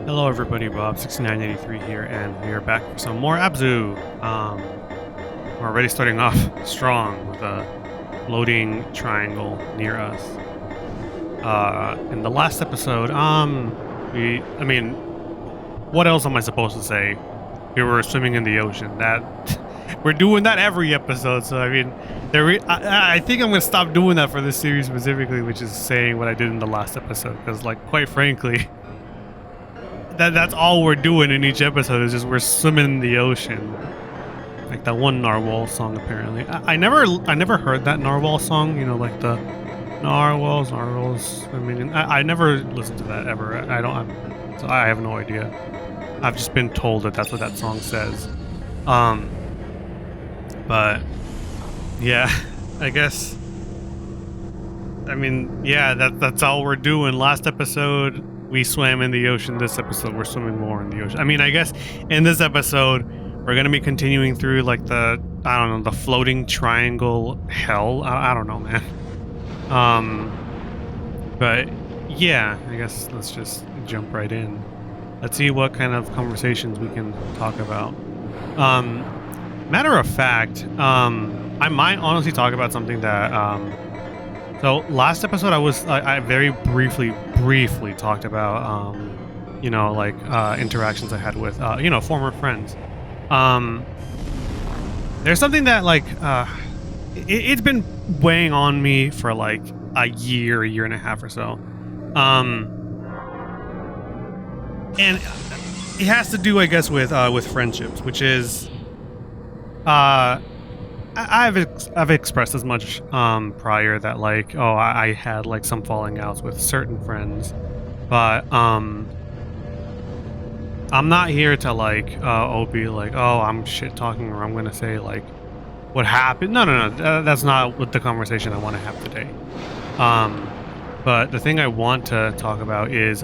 Hello everybody, Bob6983 here, and we are back for some more Abzu. We're already starting off strong with a floating triangle near us. In the last episode, what else am I supposed to say? We were swimming in the ocean. That we're doing that every episode, so I think I'm gonna stop doing that for this series specifically, which is saying what I did in the last episode, because, like, quite frankly. That's all we're doing in each episode is just we're swimming in the ocean, like that one narwhal song. Apparently, I never heard that narwhal song. You know, like the narwhals. I never listened to that ever. So I have no idea. I've just been told that that's what that song says. But yeah, I guess. Yeah, that's all we're doing. Last episode, we swam in the ocean. This episode, we're swimming more in the ocean. I guess in this episode, we're going to be continuing through, like, the floating triangle hell. I don't know, man. But yeah, I guess let's just jump right in. Let's see what kind of conversations we can talk about. Matter of fact, I might honestly talk about something that, so last episode I very briefly talked about, interactions I had with, former friends. There's something that, like, it's been weighing on me for like a year and a half or so. And it has to do, I guess, with friendships, which is, I've expressed as much prior that, like, I had, like, some falling outs with certain friends, but I'm not here to, like, be like, I'm shit talking, or I'm gonna say, like, what happened. No, that's not what the conversation I want to have today. But the thing I want to talk about is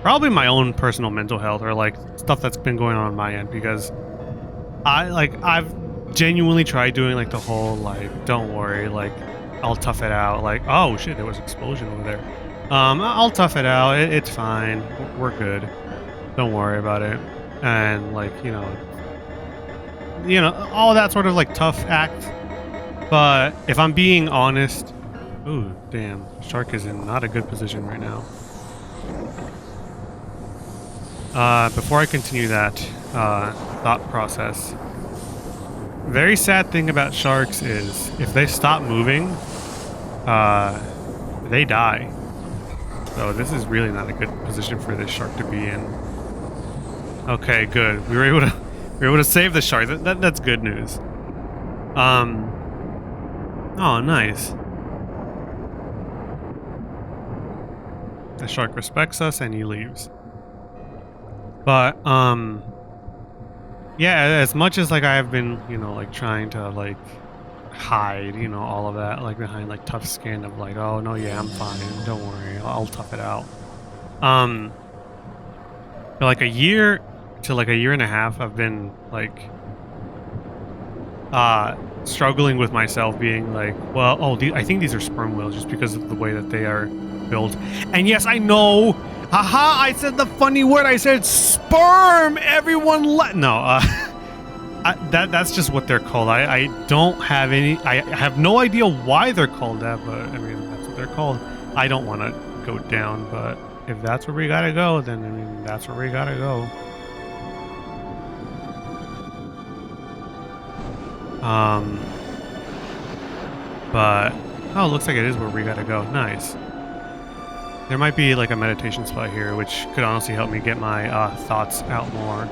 probably my own personal mental health, or, like, stuff that's been going on my end, because I've genuinely tried doing, like, the whole, like, don't worry, like, I'll tough it out, like, oh shit, there was an explosion over there. I'll tough it out, it's fine, we're good, don't worry about it. And, like, you know, all that sort of, like, tough act. But if I'm being honest, ooh, damn, shark is in not a good position right now. Before I continue that thought process, very sad thing about sharks is if they stop moving, they die. So this is really not a good position for this shark to be in. Okay, good. We were able to save the shark. That's good news. Oh, nice. The shark respects us and he leaves. But yeah, as much as, like, I have been, like, trying to, like, hide, all of that, like, behind, like, tough skin of, like, oh no, yeah, I'm fine, don't worry, I'll tough it out. For like a year to like a year and a half, I've been, like, struggling with myself, being like, well, I think these are sperm whales just because of the way that they are built. And yes, I know. Haha, I said the funny word. I said sperm. Everyone no, that's just what they're called. I don't have any, I have no idea why they're called that, but I mean, that's what they're called. I don't want to go down, but if that's where we gotta go, then I mean, that's where we gotta go. But oh, looks like it is where we gotta go. Nice. There might be, like, a meditation spot here, which could honestly help me get my thoughts out more.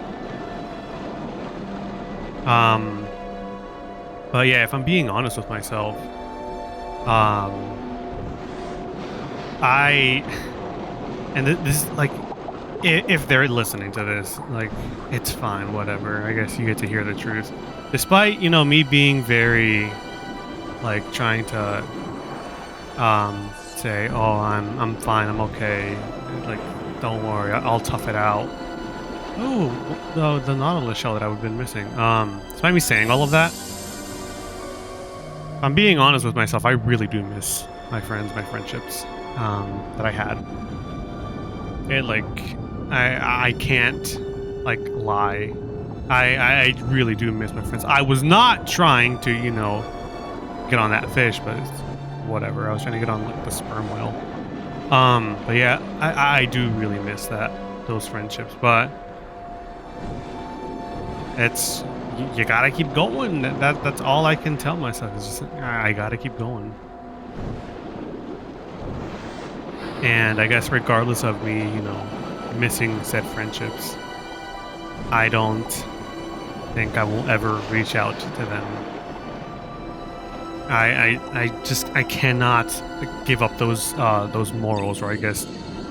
But yeah, if I'm being honest with myself, this is, like, if they're listening to this, like, it's fine, whatever. I guess you get to hear the truth. Despite, me being very, like, trying to say, oh, I'm fine, I'm okay, like, don't worry, I'll tough it out. Oh, the Nautilus shell that I've been missing. Despite me saying all of that, if I'm being honest with myself, I really do miss my friends, my friendships that I had. It, like, I can't like lie. I really do miss my friends. I was not trying to, you know, get on that fish, but it's whatever. I was trying to get on like the sperm whale. But yeah, I do really miss those friendships. But it's you gotta keep going. That's all I can tell myself. Is just I gotta keep going. And I guess regardless of me, you know, missing said friendships, I don't think I will ever reach out to them. I cannot give up those morals, or I guess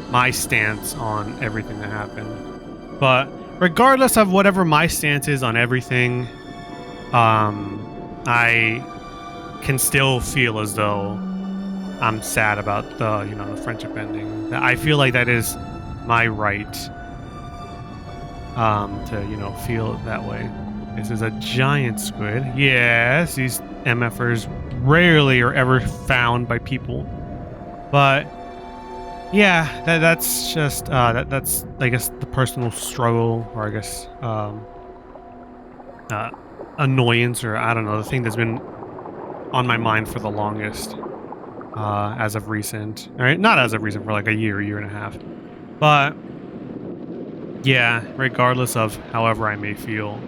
my stance on everything that happened. But regardless of whatever my stance is on everything, I can still feel as though I'm sad about the friendship ending. I feel like that is my right to feel that way. This is a giant squid. Yes, these MFers rarely are ever found by people. But yeah, that's just that's I guess the personal struggle, or I guess annoyance, or I don't know, the thing that's been on my mind for the longest as of recent. All right, not as of recent, for like a year and a half. But yeah, regardless of however I may feel,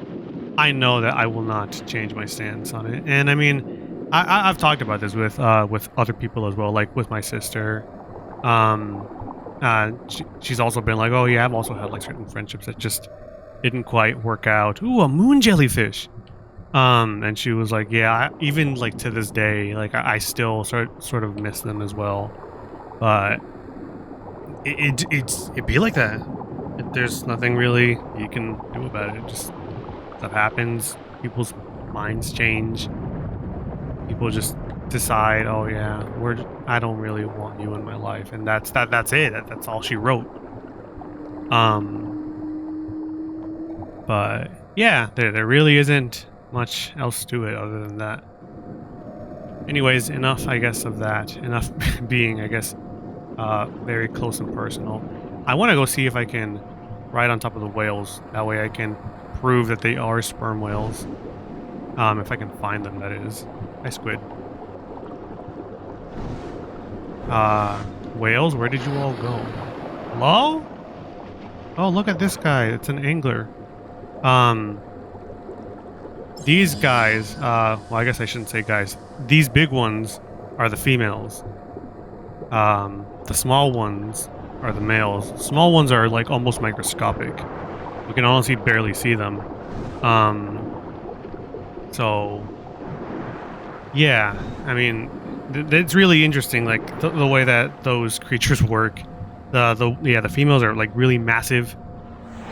I know that I will not change my stance on it. And I mean, I've talked about this with other people as well, like with my sister. She's also been like, oh yeah, I've also had like certain friendships that just didn't quite work out. Ooh, a moon jellyfish. And she was like, yeah, even like to this day, like I still sort of miss them as well. But it'd be like that. There's nothing really you can do about it. Just stuff happens. People's minds change. People just decide, oh yeah, I don't really want you in my life, and that's it. That's all she wrote. But yeah, there really isn't much else to it other than that. Anyways, enough, I guess, of that. Enough being, I guess, very close and personal. I want to go see if I can ride on top of the whales. That way I can prove that they are sperm whales. If I can find them, that is. Hi, squid. Whales, where did you all go? Hello? Oh, look at this guy. It's an angler. These guys, well, I guess I shouldn't say guys. These big ones are the females. The small ones are the males. Small ones are like almost microscopic. You can honestly barely see them. So yeah, I mean, it's really interesting, like the way that those creatures work. The females are like really massive.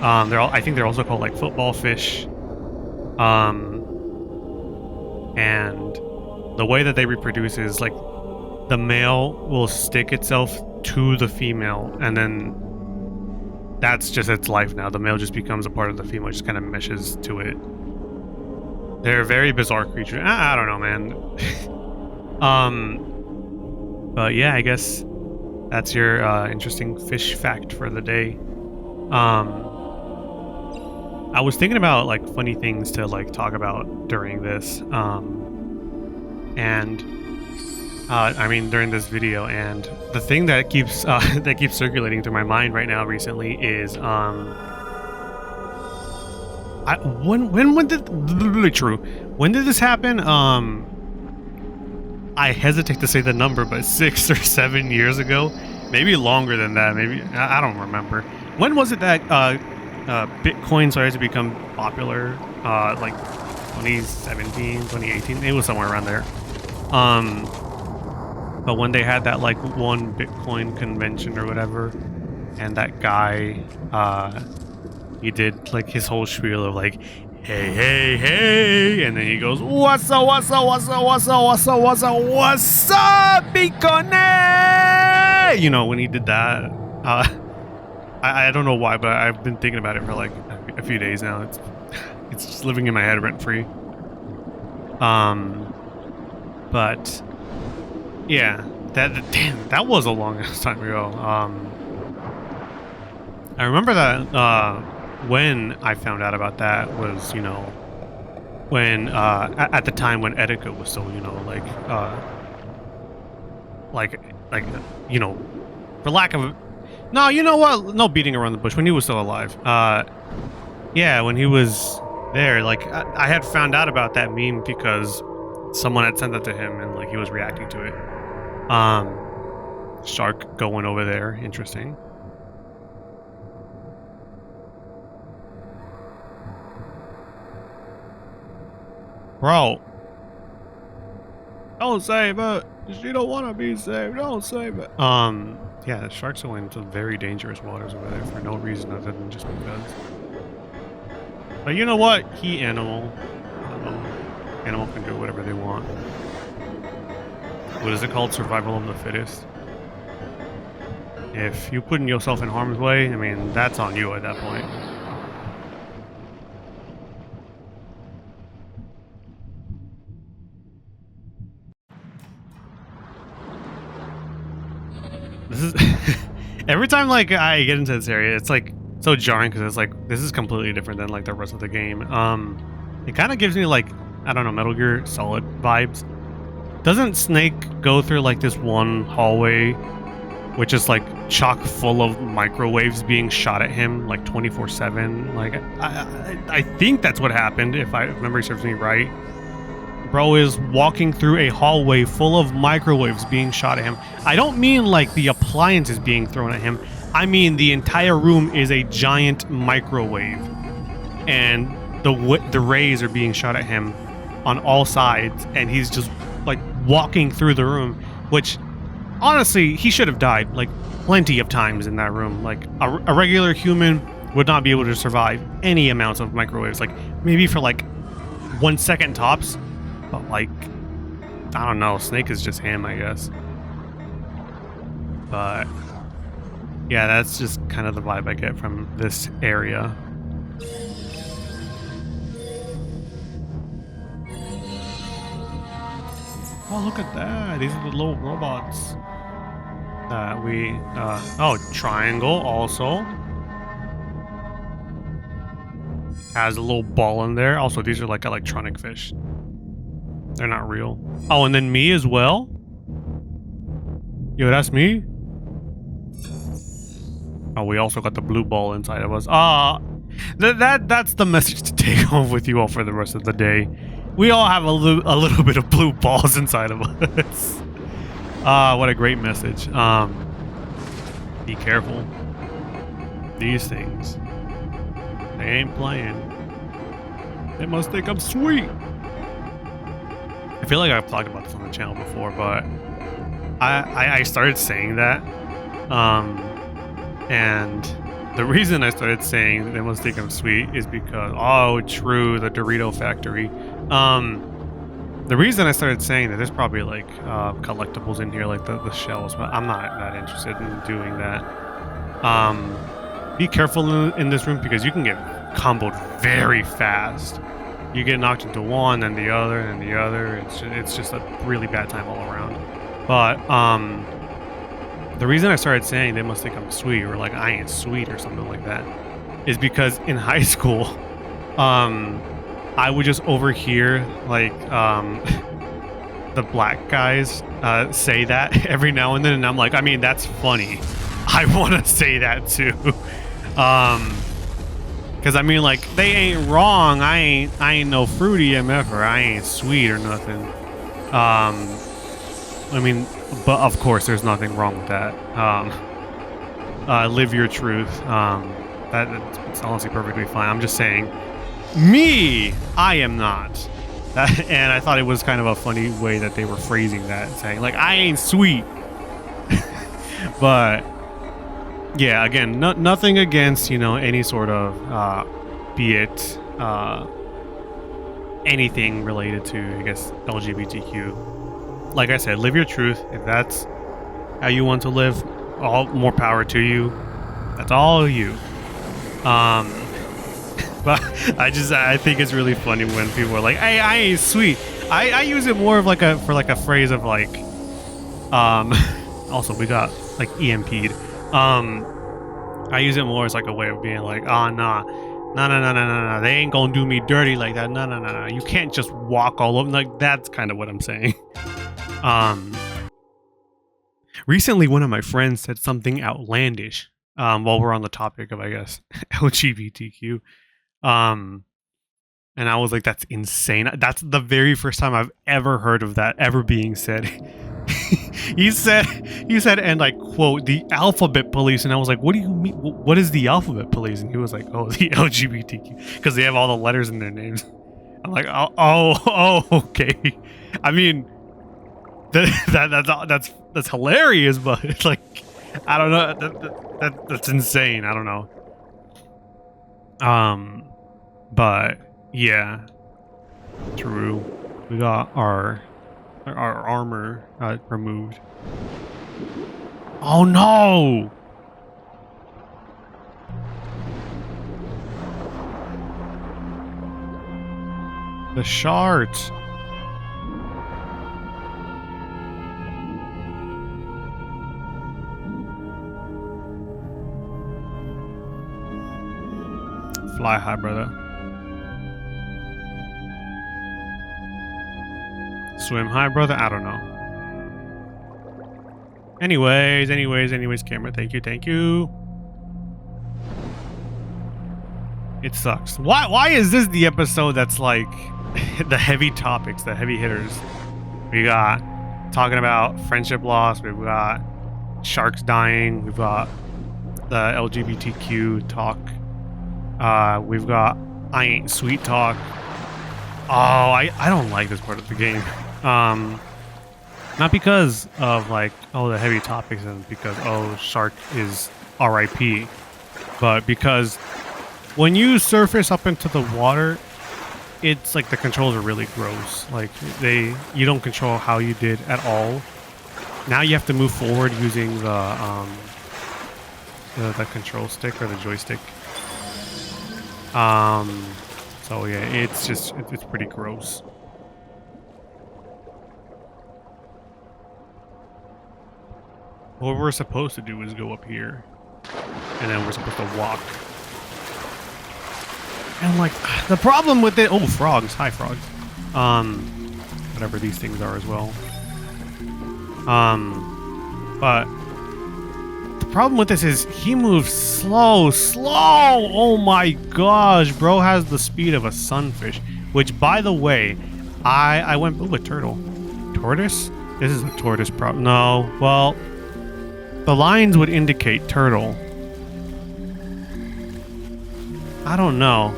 I think they're also called like football fish. And the way that they reproduce is like the male will stick itself to the female, and then that's just its life now. The male just becomes a part of the female, just kind of meshes to it. They're a very bizarre creature. I don't know, man. But yeah, I guess that's your interesting fish fact for the day. I was thinking about like funny things to like talk about during this, I mean during this video, and the thing that keeps circulating through my mind right now recently is when did this happen? I hesitate to say the number, but 6 or 7 years ago, maybe longer than that. Maybe I don't remember. When was it that Bitcoin started to become popular? Like 2017, 2018. It was somewhere around there. But when they had that like one Bitcoin convention or whatever, and that guy, he did like his whole spiel of like, hey, and then he goes, what's up, Bitcoin? You know, when he did that, I don't know why, but I've been thinking about it for like a few days now. It's just living in my head rent free. But yeah, that was a long time ago. I remember that when I found out about that was, you know, when at the time when etiquette was still, you know, like you know, for lack of no, you know what? No beating around the bush when he was still alive. Yeah, when he was there, like I had found out about that meme because someone had sent that to him and like he was reacting to it. Shark going over there, interesting. Bro, don't save it. She don't want to be saved. Don't save it. Yeah, the sharks are into very dangerous waters over there for no reason other than just because. But you know what? Animal can do whatever they want. What is it called? Survival of the fittest. If you putting yourself in harm's way, I mean, that's on you at that point. This is every time like I get into this area, it's like so jarring because it's like this is completely different than like the rest of the game. It kind of gives me like I don't know Metal Gear Solid vibes. Doesn't Snake go through like this one hallway, which is like chock full of microwaves being shot at him like 24/7? Like I think that's what happened if memory serves me right. Bro is walking through a hallway full of microwaves being shot at him. I don't mean like the appliances being thrown at him. I mean the entire room is a giant microwave. And the rays are being shot at him on all sides. And he's just like walking through the room. Which, honestly, he should have died like plenty of times in that room. Like a regular human would not be able to survive any amounts of microwaves. Like maybe for like 1 second tops. But like, I don't know, Snake is just him, I guess. But yeah, that's just kind of the vibe I get from this area. Oh, look at that. These are the little robots that we, oh, triangle also. Has a little ball in there. Also, these are like electronic fish. They're not real. Oh, and then me as well? Yo, that's me? Oh, we also got the blue ball inside of us. That's the message to take home with you all for the rest of the day. We all have a little bit of blue balls inside of us. What a great message. Be careful. These things. They ain't playing. They must think I'm sweet. I feel like I've talked about this on the channel before, but I started saying that, and the reason I started saying they must think I'm sweet is because, oh, true, the Dorito factory. The reason I started saying that there's probably like collectibles in here, like the shells, but I'm not that interested in doing that. Be careful in this room because you can get comboed very fast. You get knocked into one and the other and the other. It's just a really bad time all around. But the reason I started saying they must think I'm sweet or like I ain't sweet or something like that is because in high school, I would just overhear like the black guys say that every now and then, and I'm like, I mean, that's funny. I want to say that too. Because I mean, like, they ain't wrong. I ain't no fruity MF or I ain't sweet or nothing. I mean, but of course, there's nothing wrong with that. Live your truth. It's honestly perfectly fine. I'm just saying, me, I am not. And I thought it was kind of a funny way that they were phrasing that, saying like, I ain't sweet. But yeah, again, nothing against, you know, any sort of, be it anything related to, I guess, LGBTQ. Like I said, live your truth. If that's how you want to live, all more power to you. That's all you. But I think it's really funny when people are like, "Hey, I ain't sweet." I use it more of like for a phrase of like, also we got like EMP'd. I use it more as like a way of being like, oh nah, no, they ain't gonna do me dirty like that. No. You can't just walk all over. Like that's kind of what I'm saying. Recently, one of my friends said something outlandish. While we're on the topic of, I guess, LGBTQ. And I was like, that's insane. That's the very first time I've ever heard of that ever being said. he said, and I quote, the alphabet police. And I was like, what do you mean? What is the alphabet police? And he was like, oh, the LGBTQ, because they have all the letters in their names. I'm like, oh, okay. I mean, that's hilarious, but it's like, I don't know. That's insane. I don't know. But yeah, true. We got our armor removed. Oh no! The shards. Fly high, brother. Swim high, brother? I don't know. Anyways, camera. Thank you. It sucks. Why is this the episode that's like the heavy topics, the heavy hitters? We got talking about friendship loss. We've got sharks dying. We've got the LGBTQ talk. We've got I ain't sweet talk. Oh, I don't like this part of the game. Not because of like, oh, the heavy topics and because, oh, shark is RIP, but because when you surface up into the water, it's like the controls are really gross. Like you don't control how you did at all. Now you have to move forward using the control stick or the joystick. So yeah, it's pretty gross. What we're supposed to do is go up here, and then we're supposed to walk. And like, the problem with it, oh, frogs, hi frogs. Whatever these things are as well. But the problem with this is he moves slow. Oh my gosh, bro has the speed of a sunfish. Which, by the way, I went, oh, a turtle. Tortoise? This is a tortoise problem. No, well, the lines would indicate turtle. I don't know,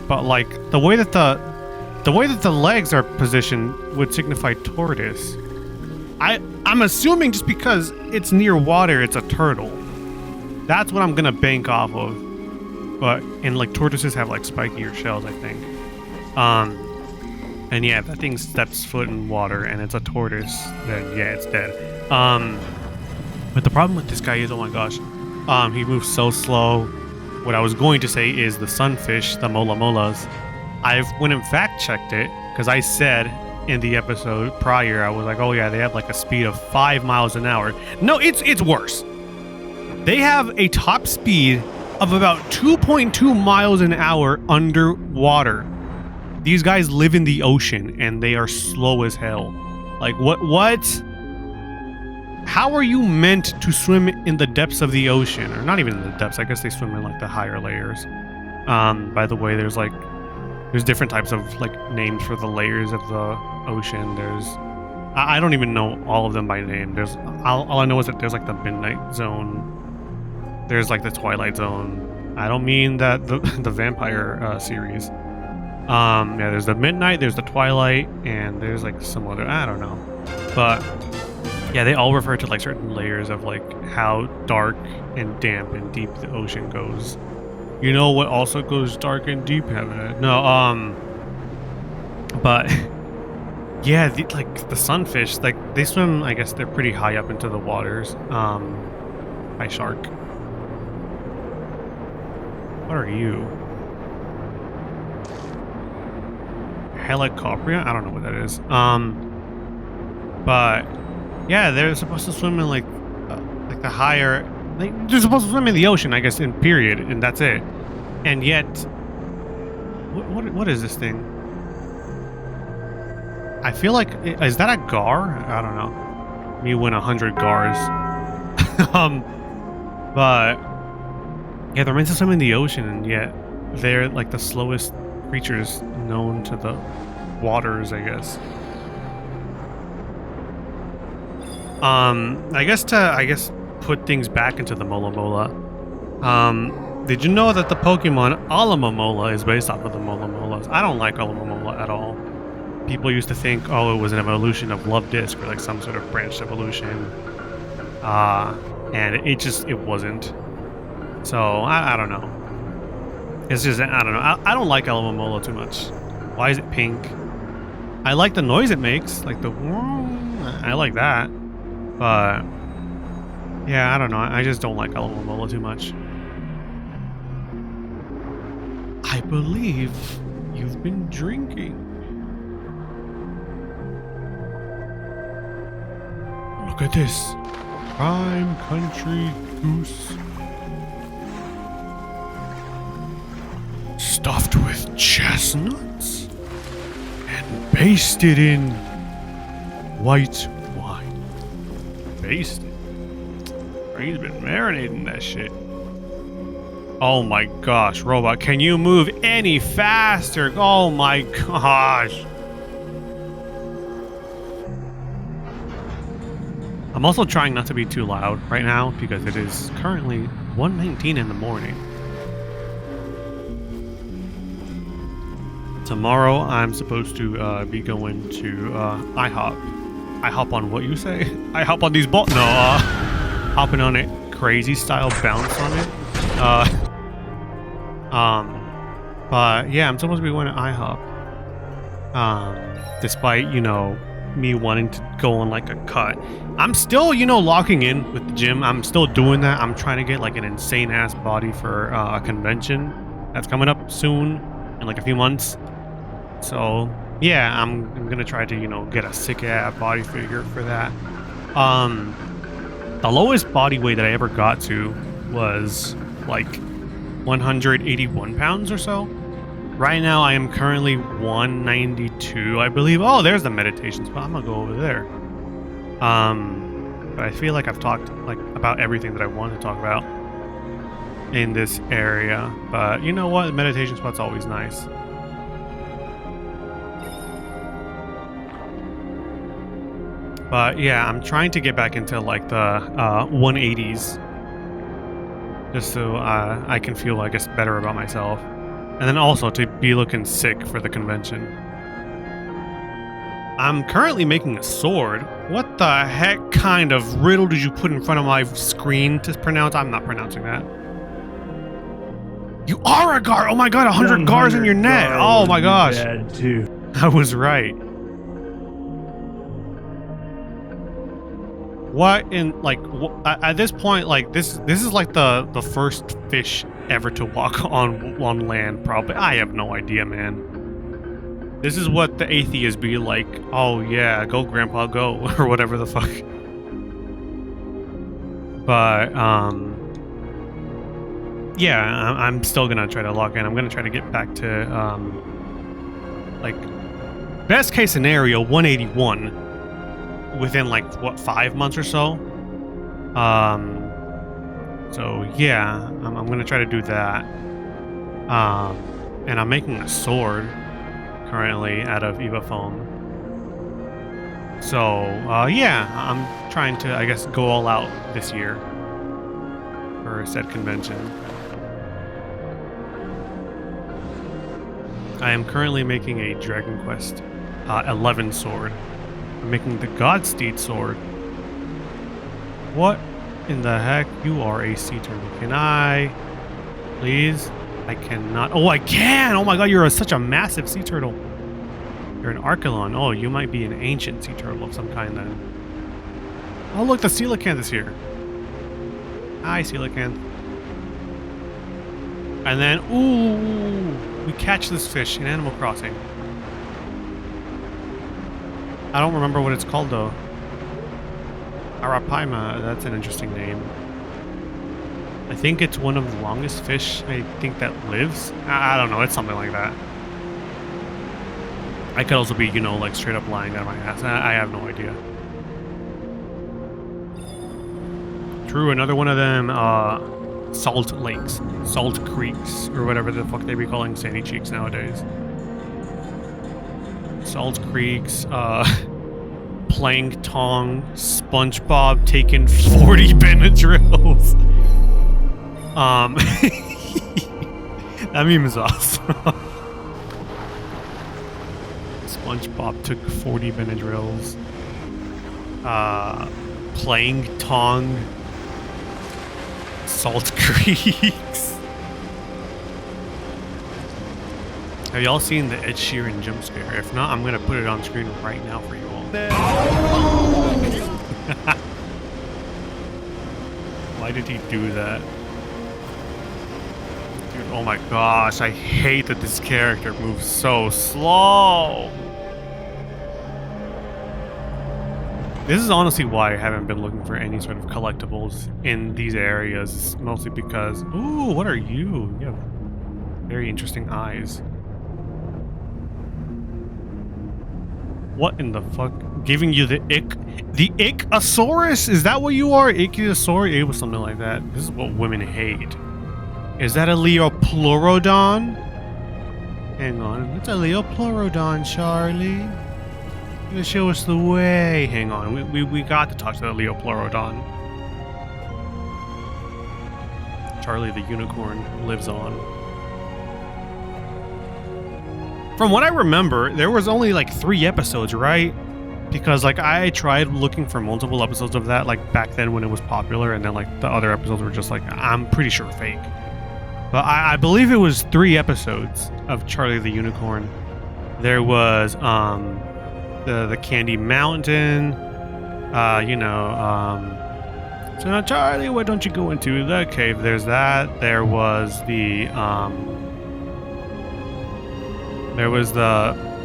but like the way that the legs are positioned would signify tortoise. I'm assuming just because it's near water, it's a turtle. That's what I'm gonna bank off of. But and like tortoises have like spikier shells, I think. And yeah, if that thing steps foot in water and it's a tortoise, then yeah, it's dead. But the problem with this guy is, oh my gosh, he moves so slow. What I was going to say is the sunfish, the mola molas. I went and fact checked it because I said in the episode prior, I was like, oh yeah, they have like a speed of 5 miles an hour. No, it's worse. They have a top speed of about 2.2 miles an hour underwater. These guys live in the ocean and they are slow as hell. Like what? How are you meant to swim in the depths of the ocean? Or not even in the depths, I guess they swim in like the higher layers. By the way, there's different types of like names for the layers of the ocean. I don't even know all of them by name. All I know is that there's like the midnight zone. There's like the twilight zone. I don't mean that the vampire series. Yeah, there's the midnight, there's the twilight, and there's like some other, I don't know. But yeah, they all refer to like certain layers of like how dark and damp and deep the ocean goes. You know what also goes dark and deep? No, but yeah, like the sunfish, like they swim, I guess they're pretty high up into the waters. By shark. What are you? Helicoptera? I don't know what that is. But yeah, they're supposed to swim in like the higher. they're supposed to swim in the ocean, I guess, in period, and that's it. And yet, what is this thing? I feel like, is that a gar? I don't know. Me win 100 gars. But yeah, they're meant to swim in the ocean, and yet they're like the slowest creatures known to the waters, I guess. I guess put things back into the Mola Mola. Did you know that the Pokemon Alomomola is based off of the Mola Molas? I don't like Alomomola at all. People used to think, oh, it was an evolution of Love Disc or like some sort of branched evolution. And it wasn't. So I don't know. It's just, I don't know. I don't like Alomomola too much. Why is it pink? I like the noise it makes, like the, I like that. But yeah, I don't know. I just don't like Alomomola too much. I believe you've been drinking. Look at this. Prime country goose. Stuffed with chestnuts and basted in white wine. Basted? He's been marinating that shit. Oh my gosh, robot, can you move any faster? Oh my gosh. I'm also trying not to be too loud right now because it is currently 1:19 in the morning. Tomorrow I'm supposed to be going to IHOP. IHOP on what you say? IHOP on these balls? No, hopping on it, crazy style bounce on it. But yeah, I'm supposed to be going to IHOP. Despite, you know, me wanting to go on like a cut. I'm still, you know, locking in with the gym. I'm still doing that. I'm trying to get like an insane ass body for a convention that's coming up soon in like a few months. So yeah, I'm gonna try to, you know, get a sick ass body figure for that. The lowest body weight that I ever got to was like 181 pounds or so. Right now I am currently 192, I believe. Oh, there's the meditation spot. I'm gonna go over there. But I feel like I've talked like about everything that I want to talk about in this area. But you know what? The meditation spot's always nice. But yeah, I'm trying to get back into like the 180s. Just so I can feel, I guess, better about myself. And then also to be looking sick for the convention. I'm currently making a sword. What the heck kind of riddle did you put in front of my screen to pronounce? I'm not pronouncing that. You are a gar! Oh my god, 100 gars in your net! Oh my gosh. Bad too. I was right. What in, like, at this point, like, this is like the first fish ever to walk on land, probably. I have no idea, man. This is what the atheists be like. Oh yeah, go grandpa, go, or whatever the fuck. But yeah, I'm still gonna try to lock in. I'm gonna try to get back to like, best case scenario 181 within like what, 5 months or so. So yeah, I'm gonna try to do that. And I'm making a sword currently out of Eva foam. So yeah, I'm trying to, I guess, go all out this year for said convention. I am currently making a Dragon Quest 11 sword. I'm making the Godsteed sword. What in the heck? You are a sea turtle. Can I? Please? I cannot. Oh, I can! Oh my god, you're such a massive sea turtle. You're an Archelon. Oh, you might be an ancient sea turtle of some kind then. Oh, look, the coelacanth is here. Hi, coelacanth. And then, ooh, we catch this fish in Animal Crossing. I don't remember what it's called though. Arapaima, that's an interesting name. I think it's one of the longest fish I think that lives. I don't know. It's something like that. I could also be, you know, like straight up lying out of my ass. I have no idea. True, another one of them, salt lakes, salt creeks, or whatever the fuck they be calling sandy cheeks nowadays. Salt creeks, plankton, SpongeBob taking 40 Benadryls. That meme is awesome. SpongeBob took 40 Benadryls. Plankton, salt creeks. Have y'all seen the Ed Sheeran jump scare? If not, I'm gonna put it on screen right now for you all. Why did he do that? Dude, oh my gosh, I hate that this character moves so slow. This is honestly why I haven't been looking for any sort of collectibles in these areas, mostly because... Ooh, what are you? You have very interesting eyes. What in the fuck? Giving you the ick? The Ickosaurus? Is that what you are? Ickosaurus? It was something like that. This is what women hate. Is that a Leopleurodon? Hang on. It's a Leopleurodon, Charlie. You're gonna show us the way. Hang on. We got to talk to the Leopleurodon. Charlie the unicorn lives on. From what I remember, there was only like 3 episodes, right? Because like I tried looking for multiple episodes of that like back then when it was popular, and then like the other episodes were just like, I'm pretty sure fake. But I believe it was 3 episodes of Charlie the Unicorn. There was the Candy Mountain, you know, so now Charlie, why don't you go into the cave? There's that. There was the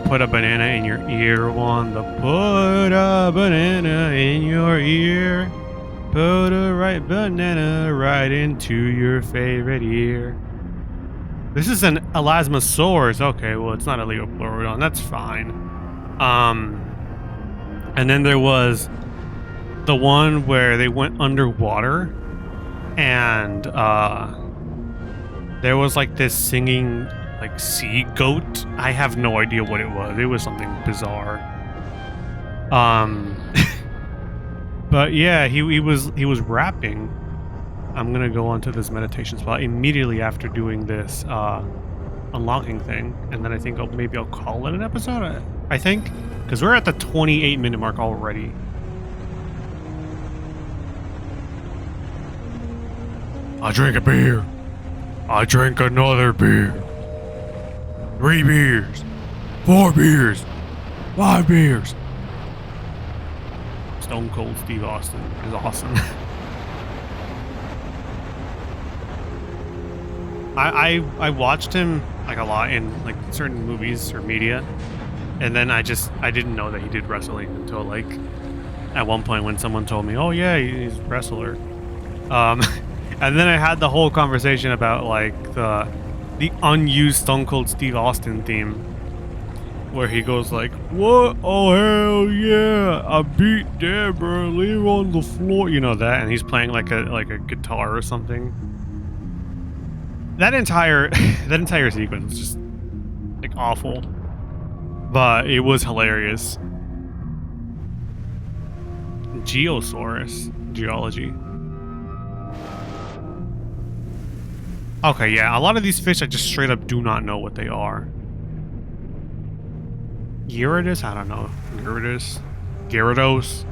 put a banana in your ear one. The put a banana in your ear. Put a right banana right into your favorite ear. This is an Elasmosaurus. Okay, well, it's not a Leopleurodon. That's fine. And then there was the one where they went underwater, and there was like this singing like sea goat. I have no idea what it was. It was something bizarre. But yeah, he was rapping. I'm gonna go onto this meditation spot immediately after doing this unlocking thing, and then I think maybe I'll call it an episode. I think, because we're at the 28-minute mark already. I drink a beer. I drink another beer. 3 beers. 4 beers. 5 beers. Stone Cold Steve Austin is awesome. I watched him like a lot in like certain movies or media, and then I didn't know that he did wrestling until like at one point when someone told me, oh yeah, he's a wrestler. And then I had the whole conversation about like the unused Stone Cold Steve Austin theme, where he goes like, what? Oh hell yeah, I beat Deborah, leave her on the floor, you know that, and he's playing like a guitar or something. That entire sequence was just like awful, but it was hilarious. Geosaurus, geology. Okay, yeah, a lot of these fish I just straight up do not know what they are. Gyarados? I don't know. Gyarados.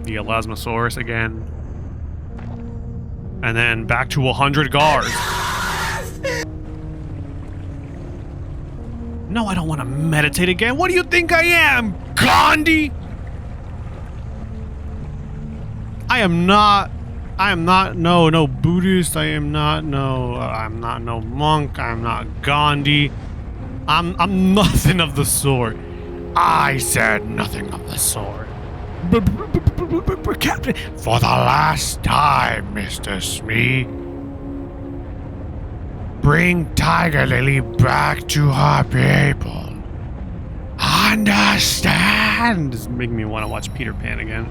The Elasmosaurus again. And then back to 100 guards. No, I don't want to meditate again. What do you think I am, Gandhi? I am not no Buddhist. I'm not no monk. I'm not Gandhi. I'm nothing of the sort. I said nothing of the sort. Captain, for the last time, Mr. Smee. Bring Tiger Lily back to her people. Understand? This is making me want to watch Peter Pan again.